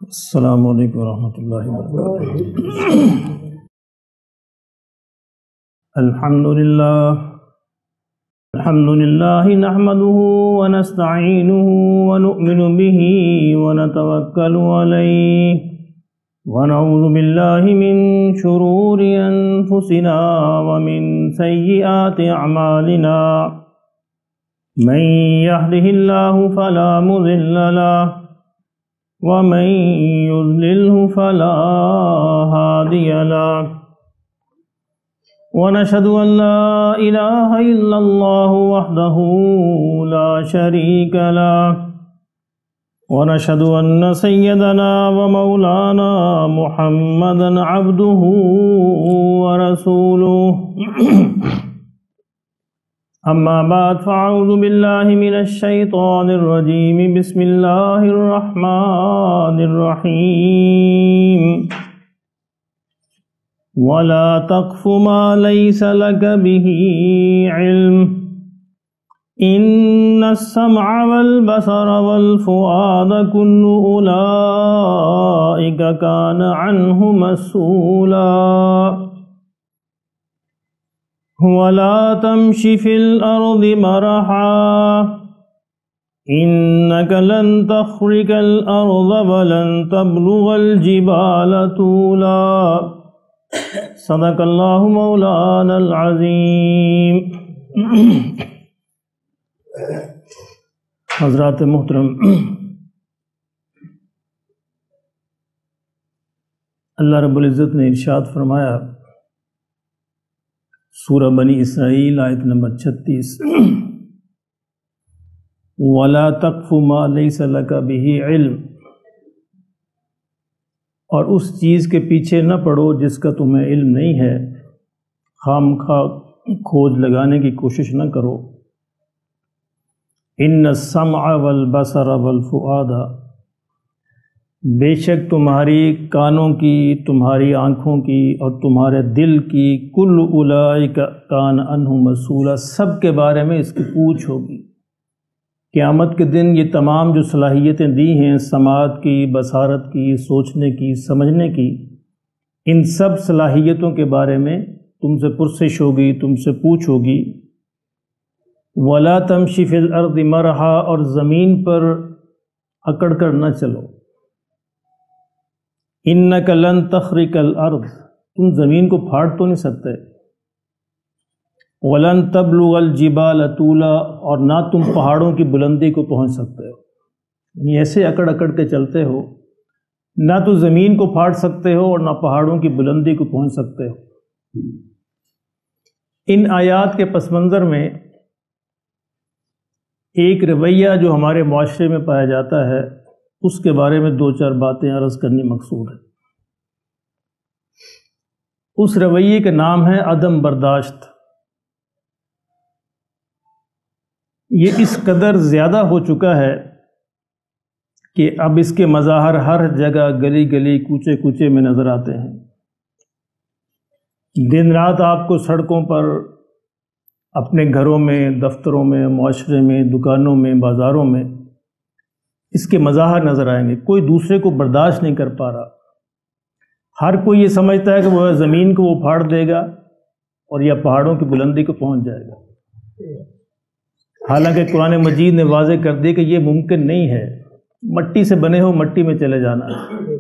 السلام علیکم ورحمۃ اللہ وبرکاتہ۔ الحمد للہ نحمده ونستعینه ونؤمن به ونتوکل علیہ ونعوذ باللہ من شرور انفسنا ومن سیئات اعمالنا من يهده اللہ فلا مضل له ومن يضلله فلا هادي له ونشهد أن لا إله إلا الله وحده لا شريك له ونشهد أن سيدنا ومولانا محمدا عبده ورسوله أما بعد فأعوذ بالله من الشيطان الرجيم بسم الله الرحمن الرحيم ولا تقف ما ليس لك به علم إن السمع والبصر والفؤاد كل أولئك كان عنه مسؤولا ولا تمش في الأرض مرحا إنك لن تخرق الأرض ولن تبلغ الجبال طولا صدق اللہ مولانا العظیم۔ حضرات محترم، اللہ رب العزت نے ارشاد فرمایا سورہ بنی اسرائیل آیت نمبر 36، وَلَا تَقْفُ مَا لَيْسَ لَكَ بِهِ عِلْمٍ، اور اس چیز کے پیچھے نہ پڑو جس کا تمہیں علم نہیں ہے، خام خواہ کھوج لگانے کی کوشش نہ کرو۔ إِنَّ السَّمْعَ وَالْبَصَرَ وَالْفُؤَادَ، بے شک تمہاری کانوں کی، تمہاری آنکھوں کی اور تمہارے دل کی، کل اولئک کان عنہ مسئولا، سب کے بارے میں اس کی پوچھ ہوگی۔ قیامت کے دن یہ تمام جو صلاحیتیں دی ہیں، سماعت کی، بصارت کی، سوچنے کی، سمجھنے کی، ان سب صلاحیتوں کے بارے میں تم سے پرسش ہوگی، تم سے پوچھ ہوگی۔ وَلَا تَمْشِ فِي الْأَرْضِ مَرَحًا، اور زمین پر اکڑ کر نہ چلو۔ إِنَّكَ لَن تَخْرِقَ الْأَرْض، تم زمین کو پھاڑ تو نہیں سکتے۔ وَلَن تَبْلُغَ الْجِبَالَ طُولًا، اور نہ تم پہاڑوں کی بلندی کو پہنچ سکتے ہو، یعنی ایسے اکڑ اکڑ کے چلتے ہو، نہ تو زمین کو پھاڑ سکتے ہو اور نہ پہاڑوں کی بلندی کو پہنچ سکتے ہو۔ ان آیات کے پس منظر میں ایک رویہ جو ہمارے معاشرے میں پایا جاتا ہے، اس کے بارے میں دو چار باتیں عرض کرنی مقصود ہے۔ اس رویے کا نام ہے عدم برداشت۔ یہ اس قدر زیادہ ہو چکا ہے کہ اب اس کے مظاہر ہر جگہ، گلی گلی، کوچے کوچے میں نظر آتے ہیں۔ دن رات آپ کو سڑکوں پر، اپنے گھروں میں، دفتروں میں، معاشرے میں، دکانوں میں، بازاروں میں اس کے مظاہر نظر آئیں گے۔ کوئی دوسرے کو برداشت نہیں کر پا رہا، ہر کوئی یہ سمجھتا ہے کہ وہ زمین کو وہ پھاڑ دے گا اور یا پہاڑوں کی بلندی کو پہنچ جائے گا، حالانکہ قرآن مجید نے واضح کر دی کہ یہ ممکن نہیں ہے۔ مٹی سے بنے ہو، مٹی میں چلے جانا ہے،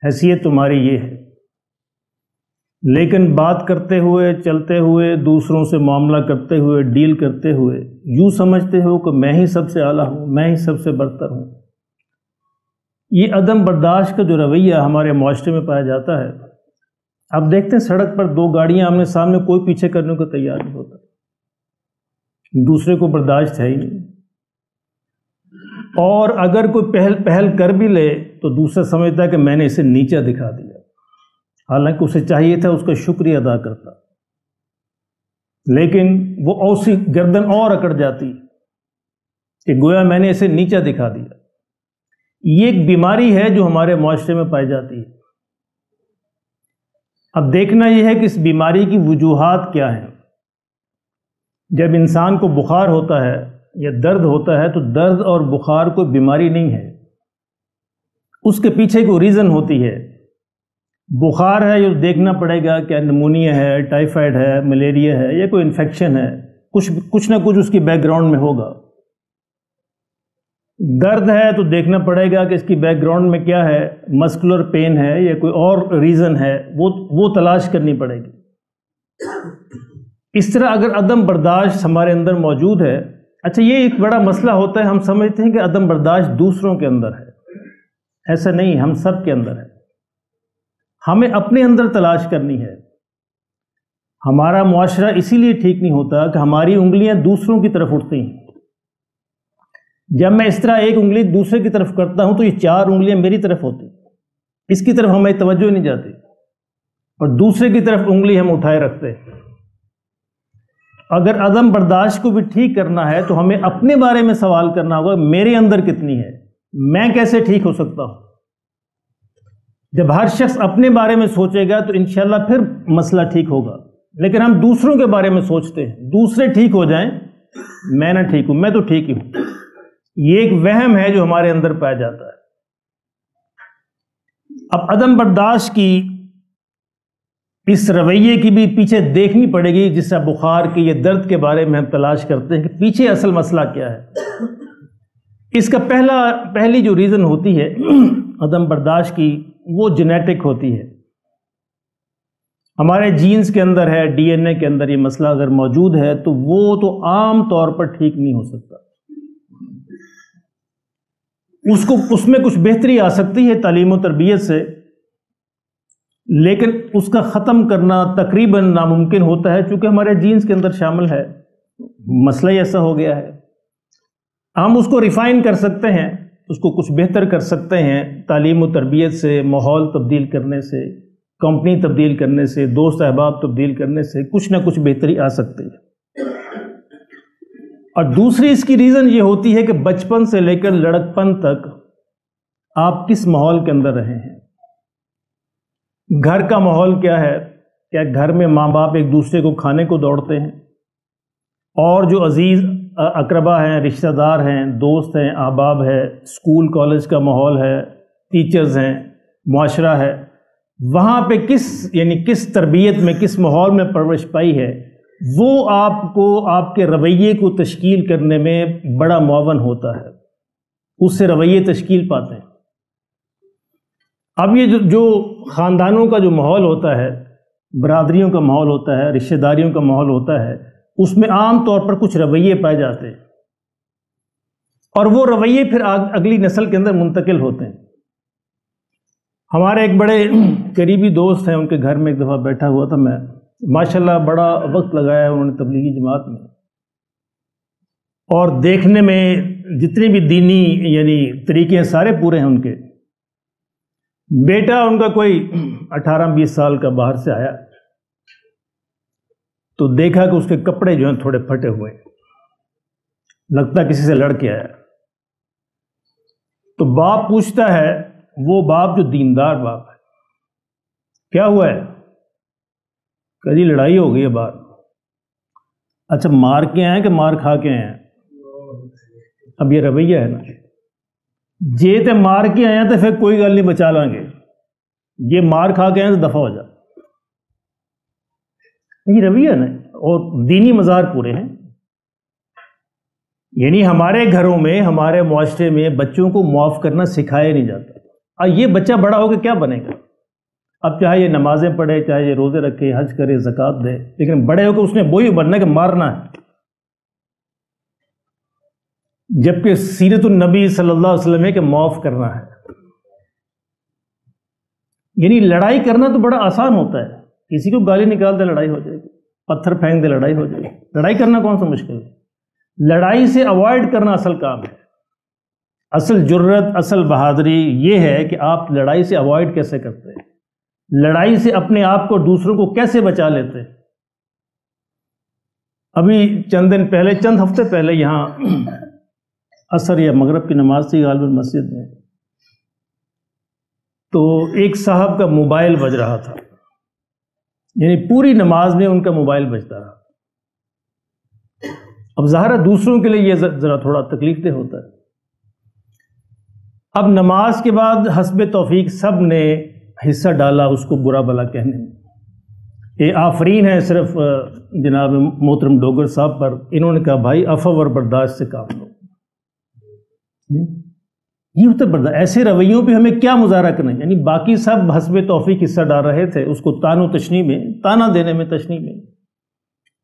حیثیت تمہاری یہ ہے۔ لیکن بات کرتے ہوئے، چلتے ہوئے، دوسروں سے معاملہ کرتے ہوئے، ڈیل کرتے ہوئے یوں سمجھتے ہو کہ میں ہی سب سے اعلیٰ ہوں، میں ہی سب سے برتر ہوں۔ یہ عدم برداشت کا جو رویہ ہمارے معاشرے میں پایا جاتا ہے، اب دیکھتے ہیں سڑک پر دو گاڑیاں آمنے سامنے، کوئی پیچھے کرنے کو تیار نہیں ہوتا، دوسرے کو برداشت ہے ہی نہیں، اور اگر کوئی پہل کر بھی لے تو دوسرا سمجھتا ہے کہ میں نے اسے نیچا دکھا دیا، حالانکہ اسے چاہیے تھا اس کا شکریہ ادا کرتا، لیکن وہ اوسی گردن اور اکڑ جاتی کہ گویا میں نے اسے نیچا دکھا دیا۔ یہ ایک بیماری ہے جو ہمارے معاشرے میں پائی جاتی ہے۔ اب دیکھنا یہ ہے کہ اس بیماری کی وجوہات کیا ہیں۔ جب انسان کو بخار ہوتا ہے یا درد ہوتا ہے تو درد اور بخار کوئی بیماری نہیں ہے، اس کے پیچھے کوئی ریزن ہوتی ہے. بخار ہے یہ دیکھنا پڑے گا کیا نمونیا ہے، ٹائیفائڈ ہے، ملیریا ہے یا کوئی انفیکشن ہے، کچھ نہ کچھ اس کی بیک گراؤنڈ میں ہوگا. درد ہے تو دیکھنا پڑے گا کہ اس کی بیک گراؤنڈ میں کیا ہے، مسکولر پین ہے یا کوئی اور ریزن ہے، وہ تلاش کرنی پڑے گی. اس طرح اگر عدم برداشت ہمارے اندر موجود ہے، اچھا یہ ایک بڑا مسئلہ ہوتا ہے، ہم سمجھتے ہیں کہ عدم برداشت دوسروں کے اندر ہے. ایسا نہیں، ہم سب کے اندر ہے. ہمیں اپنے اندر تلاش کرنی ہے. ہمارا معاشرہ اسی لیے ٹھیک نہیں ہوتا کہ ہماری انگلیاں دوسروں کی طرف اٹھتی ہیں. جب میں اس طرح ایک انگلی دوسرے کی طرف کرتا ہوں تو یہ 4 انگلیاں میری طرف ہوتی، اس کی طرف ہماری توجہ نہیں جاتی، اور دوسرے کی طرف انگلی ہم اٹھائے رکھتے ہیں. اگر عدم برداشت کو بھی ٹھیک کرنا ہے تو ہمیں اپنے بارے میں سوال کرنا ہوگا، میرے اندر کتنی ہے، میں کیسے ٹھیک ہو سکتا ہوں. جب ہر شخص اپنے بارے میں سوچے گا تو انشاءاللہ پھر مسئلہ ٹھیک ہوگا. لیکن ہم دوسروں کے بارے میں سوچتے ہیں، دوسرے ٹھیک ہو جائیں، میں نہ ٹھیک ہوں، میں تو ٹھیک ہی ہوں. یہ ایک وہم ہے جو ہمارے اندر پایا جاتا ہے. اب عدم برداشت کی اس رویے کی بھی پیچھے دیکھنی پڑے گی، جس طرح بخار کی یہ درد کے بارے میں ہم تلاش کرتے ہیں کہ پیچھے اصل مسئلہ کیا ہے. اس کا پہلی جو ریزن ہوتی ہے عدم برداشت کی، وہ جینیٹک ہوتی ہے. ہمارے جینز کے اندر ہے، ڈی این اے کے اندر یہ مسئلہ اگر موجود ہے تو وہ تو عام طور پر ٹھیک نہیں ہو سکتا. اس میں کچھ بہتری آ سکتی ہے تعلیم و تربیت سے، لیکن اس کا ختم کرنا تقریباً ناممکن ہوتا ہے، چونکہ ہمارے جینز کے اندر شامل ہے. مسئلہ ہی ایسا ہو گیا ہے. ہم اس کو ریفائن کر سکتے ہیں، اس کو کچھ بہتر کر سکتے ہیں تعلیم و تربیت سے، ماحول تبدیل کرنے سے، کمپنی تبدیل کرنے سے، دوست احباب تبدیل کرنے سے کچھ نہ کچھ بہتری آ سکتی ہے. اور دوسری اس کی ریزن یہ ہوتی ہے کہ بچپن سے لے کر لڑکپن تک آپ کس ماحول کے اندر رہے ہیں. گھر کا ماحول کیا ہے؟ کیا گھر میں ماں باپ ایک دوسرے کو کھانے کو دوڑتے ہیں، اور جو عزیز اقربا ہیں، رشتہ دار ہیں، دوست ہیں، احباب ہے، اسکول کالج کا ماحول ہے، ٹیچرز ہیں، معاشرہ ہے، وہاں پہ کس تربیت میں، کس ماحول میں پرورش پائی ہے، وہ آپ کو آپ کے رویے کو تشکیل کرنے میں بڑا معاون ہوتا ہے. اس سے رویے تشکیل پاتے ہیں. اب یہ جو خاندانوں کا جو ماحول ہوتا ہے، برادریوں کا ماحول ہوتا ہے، رشتہ داریوں کا ماحول ہوتا ہے، اس میں عام طور پر کچھ رویے پائے جاتے ہیں، اور وہ رویے پھر اگلی نسل کے اندر منتقل ہوتے ہیں. ہمارے ایک بڑے قریبی دوست ہیں، ان کے گھر میں ایک دفعہ بیٹھا ہوا تھا میں، ماشاءاللہ بڑا وقت لگایا انہوں نے تبلیغی جماعت میں، اور دیکھنے میں جتنے بھی دینی طریقے ہیں سارے پورے ہیں ان کے. بیٹا ان کا کوئی 18-20 سال کا باہر سے آیا تو دیکھا کہ اس کے کپڑے جو ہیں تھوڑے پھٹے ہوئے، لگتا کسی سے لڑ کے آیا. تو باپ پوچھتا ہے، وہ باپ جو دیندار باپ ہے، کیا ہوا ہے؟ کہ جی لڑائی ہو گئی ہے باہر. اچھا مار کے آئے کہ مار کھا کے آئے؟ اب یہ رویہ ہے نا، جے تے مار کے آیا تو پھر کوئی گل نہیں، بچا لیں گے. یہ مار کھا کے آئے تو دفع ہو جا. یہ رویہ نا، اور دینی مزار پورے ہیں. یعنی ہمارے گھروں میں، ہمارے معاشرے میں بچوں کو معاف کرنا سکھایا نہیں جاتا. اب یہ بچہ بڑا ہو کے کیا بنے گا؟ اب چاہے یہ نمازیں پڑھے، چاہے یہ روزے رکھے، حج کرے، زکوٰۃ دے، لیکن بڑے ہو کے اس نے وہی بننا ہے کہ مارنا ہے. جبکہ سیرت النبی صلی اللہ علیہ وسلم ہے کہ معاف کرنا ہے. یعنی لڑائی کرنا تو بڑا آسان ہوتا ہے، کسی کو گالی نکال دے لڑائی ہو جائے گی، پتھر پھینک دے لڑائی ہو جائے گی. لڑائی کرنا کون سا مشکل ہے؟ لڑائی سے اوائڈ کرنا اصل کام ہے. اصل جرت، اصل بہادری یہ ہے کہ آپ لڑائی سے اوائڈ کیسے کرتے ہیں، لڑائی سے اپنے آپ کو، دوسروں کو کیسے بچا لیتے ہیں. ابھی چند ہفتے پہلے یہاں عصر یا مغرب کی نماز تھی غالباً مسجد میں، تو ایک صاحب کا موبائل بج رہا تھا، یعنی پوری نماز میں ان کا موبائل بجتا رہا. اب ظاہر ہے دوسروں کے لیے یہ ذرا تھوڑا تکلیف دہ ہوتا ہے. اب نماز کے بعد حسب توفیق سب نے حصہ ڈالا اس کو برا بلا کہنے میں. یہ آفرین ہے صرف جناب محترم ڈوگر صاحب پر. انہوں نے کہا بھائی عفو اور برداشت سے کام لو. یہ ہوتا ہے برداشت. ایسے رویوں پہ ہمیں کیا مظاہرہ کرنا ہے؟ یعنی باقی سب حسب توفیق حصہ ڈال رہے تھے اس کو تان و تشنیع میں، تانا دینے میں، تشنیع میں،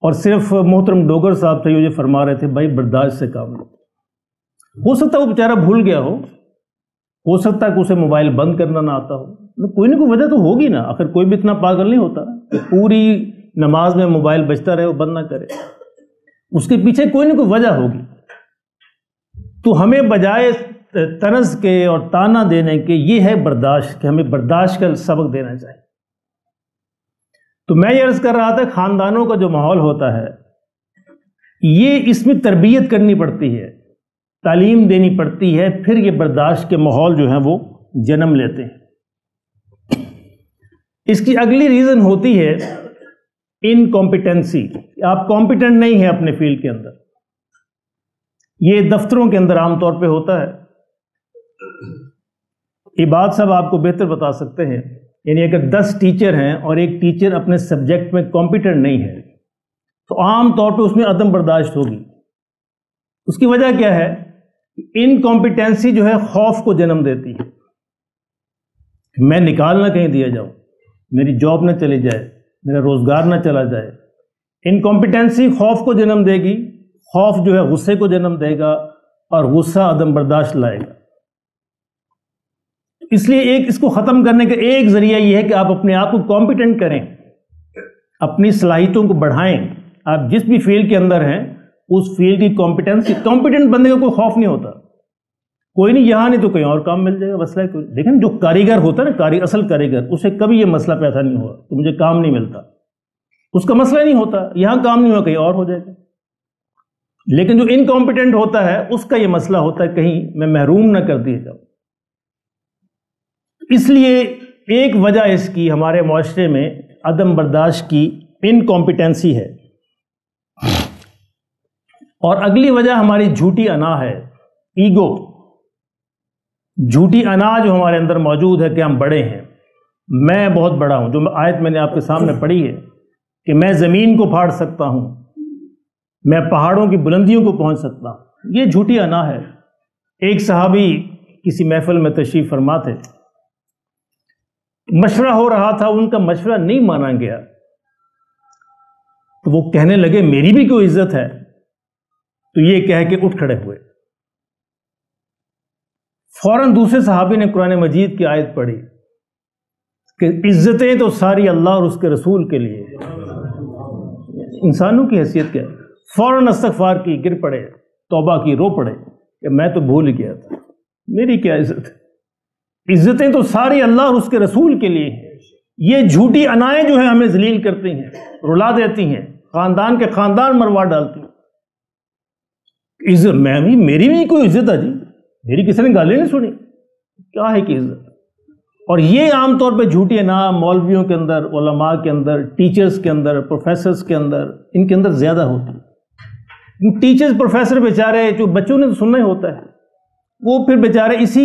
اور صرف محترم ڈوگر صاحب تھے جو فرما رہے تھے بھائی برداشت سے کام لو. ہو سکتا ہے وہ بیچارہ بھول گیا ہو سکتا ہے کہ اسے موبائل بند کرنا نہ آتا ہو. کوئی نہ کوئی وجہ تو ہوگی نا. آخر کوئی بھی اتنا پاگل نہیں ہوتا کہ پوری نماز میں موبائل بجتا رہے وہ بند نہ کرے. اس کے پیچھے کوئی نہ کوئی وجہ ہوگی. تو ہمیں بجائے طنز کے اور تانا دینے کے یہ ہے برداشت، کہ ہمیں برداشت کا سبق دینا چاہیے. تو میں یہ عرض کر رہا تھا خاندانوں کا جو ماحول ہوتا ہے یہ اس میں تربیت کرنی پڑتی ہے، تعلیم دینی پڑتی ہے، پھر یہ برداشت کے ماحول جو ہیں وہ جنم لیتے ہیں. اس کی اگلی ریزن ہوتی ہے انکمپیٹنسی. آپ کمپیٹنٹ نہیں ہیں اپنے فیلڈ کے اندر. یہ دفتروں کے اندر عام طور پہ ہوتا ہے. یہ بات سب آپ کو بہتر بتا سکتے ہیں. یعنی اگر 10 ٹیچر ہیں اور ایک ٹیچر اپنے سبجیکٹ میں کمپیٹنٹ نہیں ہے تو عام طور پہ اس میں عدم برداشت ہوگی. اس کی وجہ کیا ہے؟ انکمپیٹنسی جو ہے خوف کو جنم دیتی ہے. میں نکال نہ کہیں دیا جاؤں، میری جاب نہ چلی جائے، میرا روزگار نہ چلا جائے. انکمپیٹنسی خوف کو جنم دے گی. خوف جو ہے غصے کو جنم دے گا اور غصہ عدم برداشت لائے گا. اس لیے اس کو ختم کرنے کا ایک ذریعہ یہ ہے کہ آپ اپنے آپ کو کمپیٹنٹ کریں، اپنی صلاحیتوں کو بڑھائیں. آپ جس بھی فیلڈ کے اندر ہیں اس فیلڈ کی کمپیٹنٹ بندے کا کوئی خوف نہیں ہوتا. کوئی نہیں، یہاں نہیں تو کہیں اور کام مل جائے گا. مسئلہ کوئی دیکھیں جو کاریگر ہوتا ہے نا، اصل کاریگر، اسے کبھی یہ مسئلہ پیدا نہیں ہوا کہ مجھے کام نہیں ملتا. اس کا مسئلہ نہیں ہوتا یہاں کام نہیں ہوا کہیں اور ہو جائے گا. لیکن جو انکمپیٹنٹ ہوتا ہے اس کا یہ مسئلہ ہوتا ہے کہیں میں محروم نہ کر دیا جاؤں. اس لیے ایک وجہ اس کی ہمارے معاشرے میں عدم برداشت کی انکمپیٹنسی ہے. اور اگلی وجہ ہماری جھوٹی انا ہے، ایگو. جھوٹی انا جو ہمارے اندر موجود ہے کہ ہم بڑے ہیں، میں بہت بڑا ہوں. جو آیت میں نے آپ کے سامنے پڑھی ہے کہ میں زمین کو پھاڑ سکتا ہوں، میں پہاڑوں کی بلندیوں کو پہنچ سکتا ہوں. یہ جھوٹی انا ہے. ایک صحابی کسی محفل میں تشریف فرما تھے، مشورہ ہو رہا تھا، ان کا مشورہ نہیں مانا گیا تو وہ کہنے لگے میری بھی کوئی عزت ہے. تو یہ کہہ کے اٹھ کھڑے ہوئے. فوراً دوسرے صحابی نے قرآن مجید کی آیت پڑھی کہ عزتیں تو ساری اللہ اور اس کے رسول کے لیے. انسانوں کی حیثیت کیا ہے؟ فوراً استغفار کی، گر پڑے، توبہ کی، رو پڑے کہ میں تو بھول گیا تھا، میری کیا عزت ہے. عزتیں تو ساری اللہ اور اس کے رسول کے لیے ہیں. یہ جھوٹی انائیں جو ہیں ہمیں ذلیل کرتی ہیں، رلا دیتی ہیں، خاندان کے خاندان مروا ڈالتی ہیں. عزت میری بھی کوئی عزت ہے جی، میری کسی نے گالیں نہیں سنی، کیا ہے کہ عزت. اور یہ عام طور پہ جھوٹی انا مولویوں کے اندر، علماء کے اندر، ٹیچرز کے اندر، پروفیسرز کے اندر، ان کے اندر زیادہ ہوتی ہے. ٹیچرز پروفیسر بیچارے جو بچوں نے تو سننا ہی ہوتا ہے، وہ پھر بیچارے اسی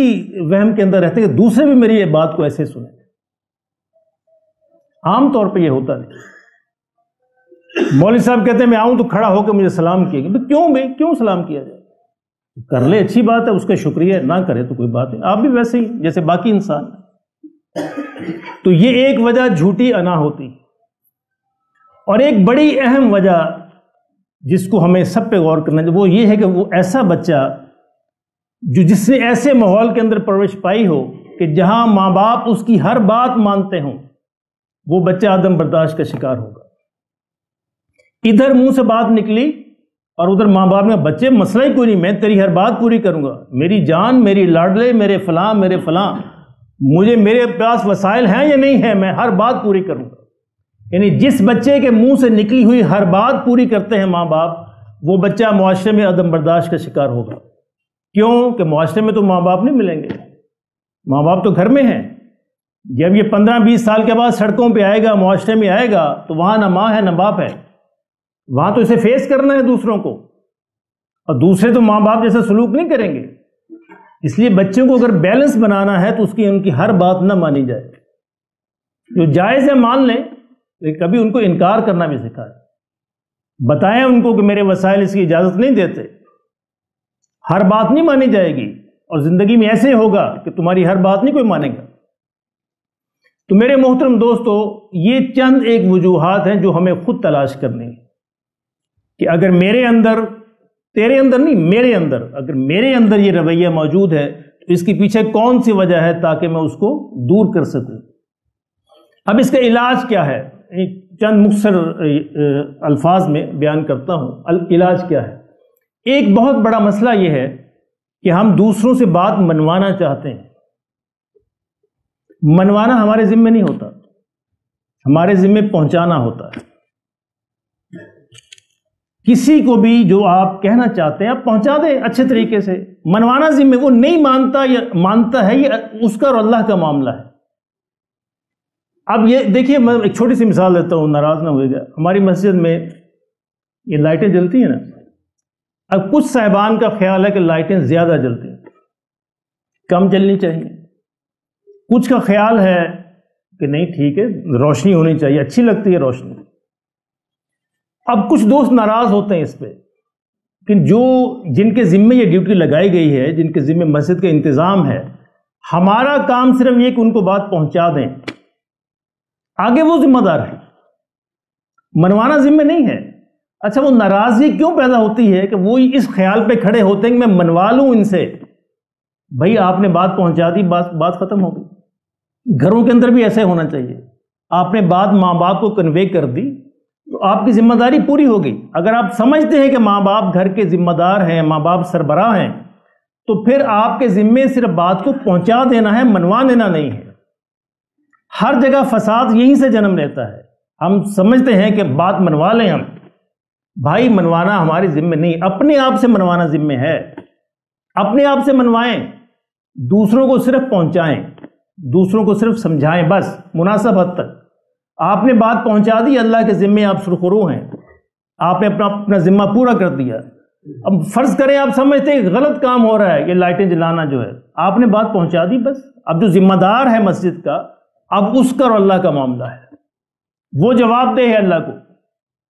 وہم کے اندر رہتے ہیں کہ دوسرے بھی میری یہ بات کو ایسے سنیں. عام طور پہ یہ ہوتا نہیں. مولوی صاحب کہتے ہیں میں آؤں تو کھڑا ہو کے مجھے سلام کیے گا. کیوں سلام کیا جائے؟ کر لے اچھی بات ہے، اس کا شکریہ، نہ کرے تو کوئی بات نہیں. آپ بھی ویسے ہی جیسے باقی انسان. تو یہ ایک وجہ جھوٹی انا ہوتی. اور ایک بڑی اہم وجہ جس کو ہمیں سب پہ غور کرنا چاہیے وہ یہ ہے کہ وہ ایسا بچہ جس نے ایسے ماحول کے اندر پرورش پائی ہو کہ جہاں ماں باپ اس کی ہر بات مانتے ہوں، وہ بچہ عدم برداشت کا شکار ہوگا. ادھر منہ سے بات نکلی اور ادھر ماں باپ نے بچے مسئلہ ہی کوئی نہیں، میں تیری ہر بات پوری کروں گا، میری جان، میری لاڈلے، میرے فلاں، میرے پاس وسائل ہیں یا نہیں ہیں، میں ہر بات پوری کروں گا. یعنی جس بچے کے منہ سے نکلی ہوئی ہر بات پوری کرتے ہیں ماں باپ، وہ بچہ معاشرے میں عدم برداشت کا شکار ہوگا. کیوں کہ معاشرے میں تو ماں باپ نہیں ملیں گے، ماں باپ تو گھر میں ہیں. جب یہ 15-20 سال کے بعد سڑکوں پہ آئے گا، معاشرے میں آئے گا، تو وہاں نہ ماں ہے نہ باپ ہے. وہاں تو اسے فیس کرنا ہے دوسروں کو، اور دوسرے تو ماں باپ جیسا سلوک نہیں کریں گے. اس لیے بچوں کو اگر بیلنس بنانا ہے تو ان کی ہر بات نہ مانی جائے، جو جائز ہے مان لیں، لیکن کبھی ان کو انکار کرنا بھی سکھائیں، بتائیں ان کو کہ میرے وسائل اس کی اجازت نہیں دیتے، ہر بات نہیں مانی جائے گی، اور زندگی میں ایسے ہوگا کہ تمہاری ہر بات نہیں کوئی مانے گا۔ تو میرے محترم دوستو، یہ چند ایک وجوہات ہیں جو ہمیں خود تلاش کرنی ہے کہ اگر میرے اندر، تیرے اندر نہیں، میرے اندر، اگر میرے اندر یہ رویہ موجود ہے تو اس کے پیچھے کون سی وجہ ہے تاکہ میں اس کو دور کر سکوں۔ اب اس کا علاج کیا ہے؟ چند مختصر الفاظ میں بیان کرتا ہوں علاج کیا ہے۔ ایک بہت بڑا مسئلہ یہ ہے کہ ہم دوسروں سے بات منوانا چاہتے ہیں۔ منوانا ہمارے ذمے نہیں ہوتا، ہمارے ذمے پہنچانا ہوتا ہے۔ کسی کو بھی جو آپ کہنا چاہتے ہیں آپ پہنچا دیں اچھے طریقے سے، منوانا ذمے، وہ نہیں مانتا یا مانتا ہے یہ اس کا اور اللہ کا معاملہ ہے۔ اب یہ دیکھیے، میں ایک چھوٹی سی مثال دیتا ہوں، ناراض نہ ہوئے گا۔ ہماری مسجد میں یہ لائٹیں جلتی ہیں نا، اب کچھ صاحبان کا خیال ہے کہ لائٹیں زیادہ جلتی ہیں، کم جلنی چاہیے۔ کچھ کا خیال ہے کہ نہیں ٹھیک ہے، روشنی ہونی چاہیے، اچھی لگتی ہے روشنی۔ اب کچھ دوست ناراض ہوتے ہیں اس پہ کہ جن کے ذمے یہ ڈیوٹی لگائی گئی ہے، جن کے ذمے مسجد کا انتظام ہے، ہمارا کام صرف یہ کہ ان کو بات پہنچا دیں، آگے وہ ذمہ دار ہے، منوانا ذمہ نہیں ہے۔ اچھا، وہ ناراضگی کیوں پیدا ہوتی ہے کہ وہ اس خیال پہ کھڑے ہوتے ہیں کہ میں منوا لوں ان سے۔ بھائی آپ نے بات پہنچا دی، بات ختم ہو گئی۔ گھروں کے اندر بھی ایسے ہونا چاہیے، آپ نے بات ماں باپ کو کنوے کر دی تو آپ کی ذمہ داری پوری ہو گئی۔ اگر آپ سمجھتے ہیں کہ ماں باپ گھر کے ذمہ دار ہیں، ماں باپ سربراہ ہیں، تو پھر آپ کے ذمے صرف بات کو پہنچا دینا ہے، منوا دینا نہیں ہے۔ ہر جگہ فساد یہیں سے جنم لیتا ہے۔ ہم سمجھتے ہیں کہ بات منوا لیں ہم، بھائی منوانا ہمارے ذمے نہیں، اپنے آپ سے منوانا ذمے ہے۔ اپنے آپ سے منوائیں، دوسروں کو صرف پہنچائیں، دوسروں کو صرف سمجھائیں، بس مناسب حد تک۔ آپ نے بات پہنچا دی، اللہ کے ذمے آپ سرخرو ہیں، آپ نے اپنا ذمہ پورا کر دیا۔ اب فرض کریں آپ سمجھتے ہیں غلط کام ہو رہا ہے، یہ لائٹیں جلانا جو ہے، آپ نے بات پہنچا دی، بس اب جو ذمہ دار ہے مسجد کا، اب اس کا اور اللہ کا معاملہ ہے، وہ جواب دہ ہے اللہ کو۔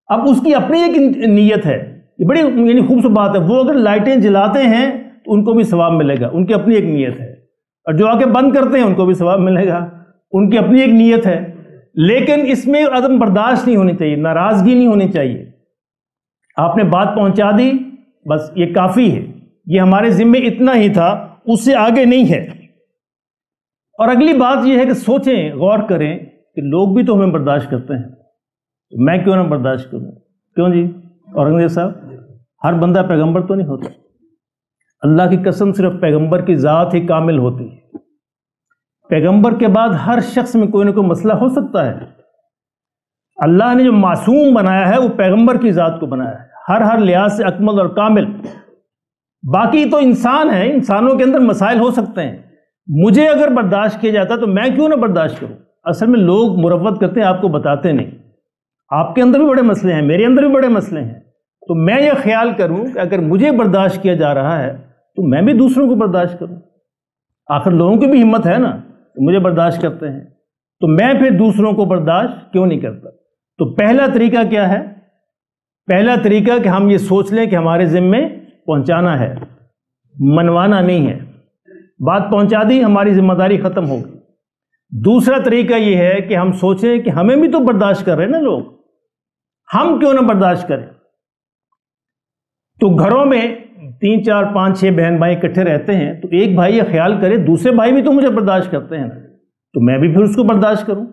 اب اس کی اپنی ایک نیت ہے، یہ بڑی یعنی خوبصورت بات ہے، وہ اگر لائٹیں جلاتے ہیں تو ان کو بھی ثواب ملے گا، ان کی اپنی ایک نیت ہے، اور جو آگے بند کرتے ہیں ان کو بھی ثواب ملے گا، ان کی اپنی ایک نیت ہے۔ لیکن اس میں عدم برداشت نہیں ہونی چاہیے، ناراضگی نہیں ہونی چاہیے۔ آپ نے بات پہنچا دی، بس یہ کافی ہے، یہ ہمارے ذمے اتنا ہی تھا، اس سے آگے نہیں ہے۔ اور اگلی بات یہ ہے کہ سوچیں، غور کریں کہ لوگ بھی تو ہمیں برداشت کرتے ہیں، تو میں کیوں نہ برداشت کروں؟ کیوں جی اورنگزیب صاحب، ہر بندہ پیغمبر تو نہیں ہوتا۔ اللہ کی قسم، صرف پیغمبر کی ذات ہی کامل ہوتی ہے۔ پیغمبر کے بعد ہر شخص میں کوئی نہ کوئی مسئلہ ہو سکتا ہے۔ اللہ نے جو معصوم بنایا ہے وہ پیغمبر کی ذات کو بنایا ہے، ہر لحاظ سے اکمل اور کامل۔ باقی تو انسان ہیں، انسانوں کے اندر مسائل ہو سکتے ہیں، مجھے اگر برداشت کیا جاتا تو میں کیوں نہ برداشت کروں؟ اصل میں لوگ مروت کرتے ہیں، آپ کو بتاتے نہیں۔ آپ کے اندر بھی بڑے مسئلے ہیں، میرے اندر بھی بڑے مسئلے ہیں، تو میں یہ خیال کروں کہ اگر مجھے برداشت کیا جا رہا ہے تو میں بھی دوسروں کو برداشت کروں۔ آخر لوگوں کی بھی ہمت ہے نا، مجھے برداشت کرتے ہیں تو میں پھر دوسروں کو برداشت کیوں نہیں کرتا؟ تو پہلا طریقہ کیا ہے؟ پہلا طریقہ کہ ہم یہ سوچ لیں کہ ہمارے ذمے پہنچانا ہے، منوانا نہیں ہے۔ بات پہنچا دی، ہماری ذمہ داری ختم ہو گئی۔ دوسرا طریقہ یہ ہے کہ ہم سوچیں کہ ہمیں بھی تو برداشت کر رہے ہیں نا لوگ، ہم کیوں نہ برداشت کریں؟ تو گھروں میں 3 4 5 6 بہن بھائی اکٹھے رہتے ہیں، تو ایک بھائی یہ خیال کرے دوسرے بھائی بھی تو مجھے برداشت کرتے ہیں، تو میں بھی پھر اس کو برداشت کروں۔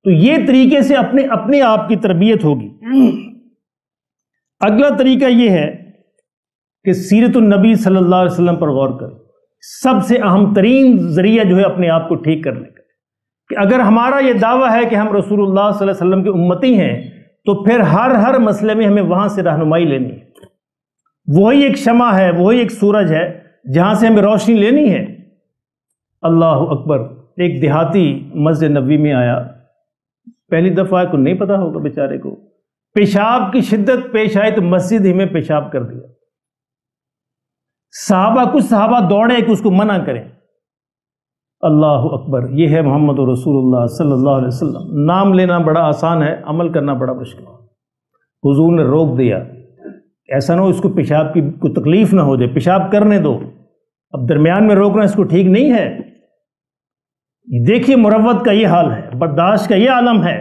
تو یہ طریقے سے اپنے آپ کی تربیت ہوگی۔ اگلا طریقہ یہ ہے کہ سیرت النبی صلی اللہ علیہ وسلم پر غور کریں۔ سب سے اہم ترین ذریعہ جو ہے اپنے آپ کو ٹھیک کرنے کا، کہ اگر ہمارا یہ دعویٰ ہے کہ ہم رسول اللہ صلی اللہ علیہ وسلم کے امتی ہیں، تو پھر ہر مسئلے میں ہمیں وہاں سے رہنمائی لینی ہے۔ وہی ایک شمع ہے، وہی ایک سورج ہے جہاں سے ہمیں روشنی لینی ہے۔ اللہ اکبر! ایک دیہاتی مسجد نبوی میں آیا، پہلی دفعہ کو نہیں پتا ہوگا بیچارے کو، پیشاب کی شدت پیش آئی تو مسجد ہی میں پیشاب کر دیا۔ کچھ صحابہ دوڑے کہ اس کو منع کریں۔ اللہ اکبر، یہ ہے محمد رسول اللہ صلی اللہ علیہ وسلم۔ نام لینا بڑا آسان ہے، عمل کرنا بڑا مشکل ہے۔ حضور نے روک دیا، ایسا نہ ہو اس کو پیشاب کی کوئی تکلیف نہ ہو جائے، پیشاب کرنے دو، اب درمیان میں روکنا اس کو ٹھیک نہیں ہے۔ دیکھیے مروت کا یہ حال ہے، برداشت کا یہ عالم ہے۔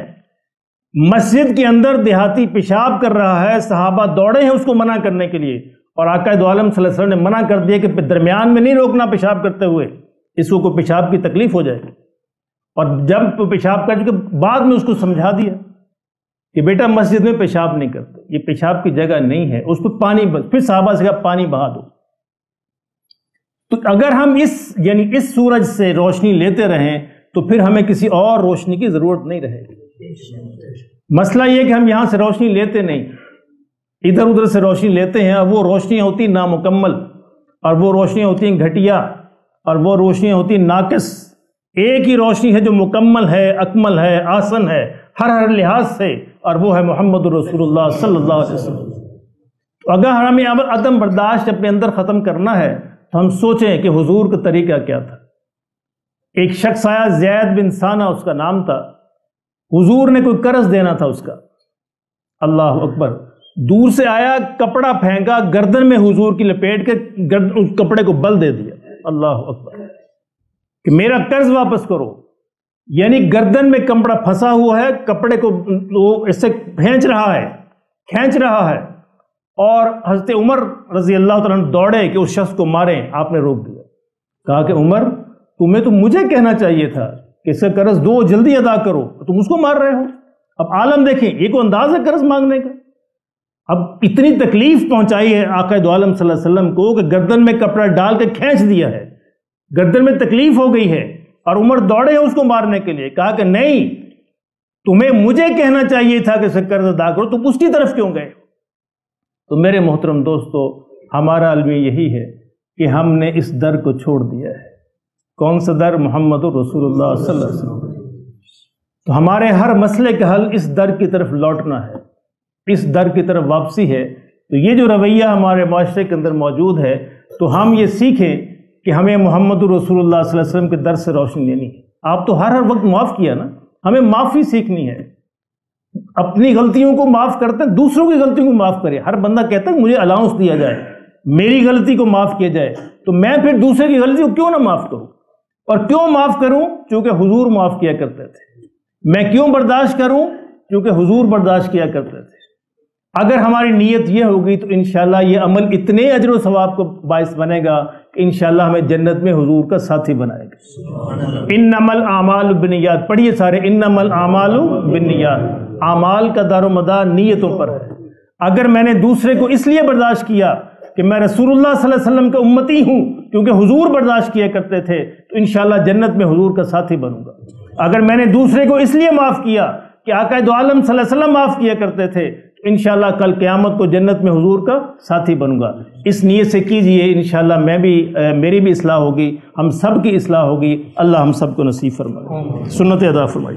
مسجد کے اندر دیہاتی پیشاب کر رہا ہے، صحابہ دوڑے ہیں اس کو منع کرنے کے لیے، اور آقا دو عالم صلی اللہ علیہ وسلم نے منع کر دیا کہ درمیان میں نہیں روکنا پیشاب کرتے ہوئے، اس کو کوئی پیشاب کی تکلیف ہو جائے گی۔ اور جب پیشاب کر کے بعد میں اس کو سمجھا دیا کہ بیٹا مسجد میں پیشاب نہیں کرتے، یہ پیشاب کی جگہ نہیں ہے، اس پہ پانی پھر صحابہ سے کہا پانی بہا دو۔ تو اگر ہم اس سورج سے روشنی لیتے رہیں تو پھر ہمیں کسی اور روشنی کی ضرورت نہیں رہے گی۔ مسئلہ یہ کہ ہم یہاں سے روشنی لیتے نہیں، ادھر ادھر سے روشنی لیتے ہیں، اور وہ روشنیاں ہوتی ہیں نامکمل، اور وہ روشنیاں ہوتی ہیں گھٹیا، اور وہ روشنیاں ہوتی ہیں ناقص۔ ایک ہی روشنی ہے جو مکمل ہے، اکمل ہے، آسن ہے ہر لحاظ سے، اور وہ ہے محمد رسول اللہ صلی اللہ علیہ وسلم۔ تو اگر ہمیں عدم برداشت اپنے اندر ختم کرنا ہے تو ہم سوچیں کہ حضور کا طریقہ کیا تھا۔ ایک شخص آیا، زید بن ثانہ اس کا نام تھا، حضور نے کوئی قرض دینا تھا اس کا، اللہ اکبر، دور سے آیا، کپڑا پھینکا گردن میں حضور کی لپیٹ کے اس کپڑے کو بل دے دیا، اللہ اکبر، کہ میرا قرض واپس کرو۔ یعنی گردن میں کپڑا پھنسا ہوا ہے، کپڑے کو وہ اس سے کھینچ رہا ہے، اور حضرت عمر رضی اللہ تعالیٰ عنہ دوڑے کہ اس شخص کو ماریں، آپ نے روک دیا، کہا کہ عمر تمہیں تو مجھے کہنا چاہیے تھا کہ اس کا قرض دو، جلدی ادا کرو، تم اس کو مار رہے ہو۔ اب عالم دیکھیں، یہ کوئی انداز ہے قرض مانگنے کا؟ اب اتنی تکلیف پہنچائی ہے آقا دو عالم صلی اللہ علیہ وسلم کو کہ گردن میں کپڑا ڈال کے کھینچ دیا ہے، گردن میں تکلیف ہو گئی ہے، اور عمر دوڑے ہیں اس کو مارنے کے لیے، کہا کہ نہیں، تمہیں مجھے کہنا چاہیے تھا کہ اسے قرض ادا کرو، تم اس کی طرف کیوں گئے؟ تو میرے محترم دوستو، ہمارا المیہ یہی ہے کہ ہم نے اس در کو چھوڑ دیا ہے۔ کون سا در؟ محمد رسول اللہ صلی اللہ علیہ وسلم۔ تو ہمارے ہر مسئلے کا حل اس در کی طرف لوٹنا ہے، اس در کی طرف واپسی ہے۔ تو یہ جو رویہ ہمارے معاشرے کے اندر موجود ہے، تو ہم یہ سیکھیں کہ ہمیں محمد رسول اللہ صلی اللہ علیہ وسلم کے در سے روشنی لینی ہے۔ آپ تو ہر وقت معاف کیا نا، ہمیں معافی سیکھنی ہے، اپنی غلطیوں کو معاف کرتے ہیں، دوسروں کی غلطیوں کو معاف کرے۔ ہر بندہ کہتا ہے مجھے الاؤنس دیا جائے، میری غلطی کو معاف کیا جائے، تو میں پھر دوسرے کی غلطی کو کیوں نہ معاف کروں؟ اور کیوں معاف کروں؟ چونکہ حضور معاف کیا کرتے تھے۔ میں کیوں برداشت کروں؟ کیونکہ حضور برداشت کیا کرتے تھے۔ اگر ہماری نیت یہ ہوگی تو انشاءاللہ یہ عمل اتنے اجر و ثواب کو باعث بنے گا کہ انشاءاللہ ہمیں جنت میں حضور کا ساتھی بنائے گا۔ انما الاعمال بالنیات، پڑھیے سارے، انما الاعمال بالنیات، اعمال کا دار و مدار نیتوں پر ہے۔ اگر میں نے دوسرے کو اس لیے برداشت کیا کہ میں رسول اللہ صلی اللہ علیہ وسلم کا امتی ہوں کیونکہ حضور برداشت کیا کرتے تھے، تو انشاءاللہ جنت میں حضور کا ساتھی بنوں گا۔ اگر میں نے دوسرے کو اس لیے معاف کیا کہ آقا دو عالم صلی اللہ علیہ وسلم معاف کیا کرتے تھے، تو انشاءاللہ کل قیامت کو جنت میں حضور کا ساتھی بنوں گا۔ اس نیت سے کیجئے، انشاءاللہ میری بھی اصلاح ہوگی، ہم سب کی اصلاح ہوگی۔ اللہ ہم سب کو نصیب فرمائے، سنت ادا فرمائے۔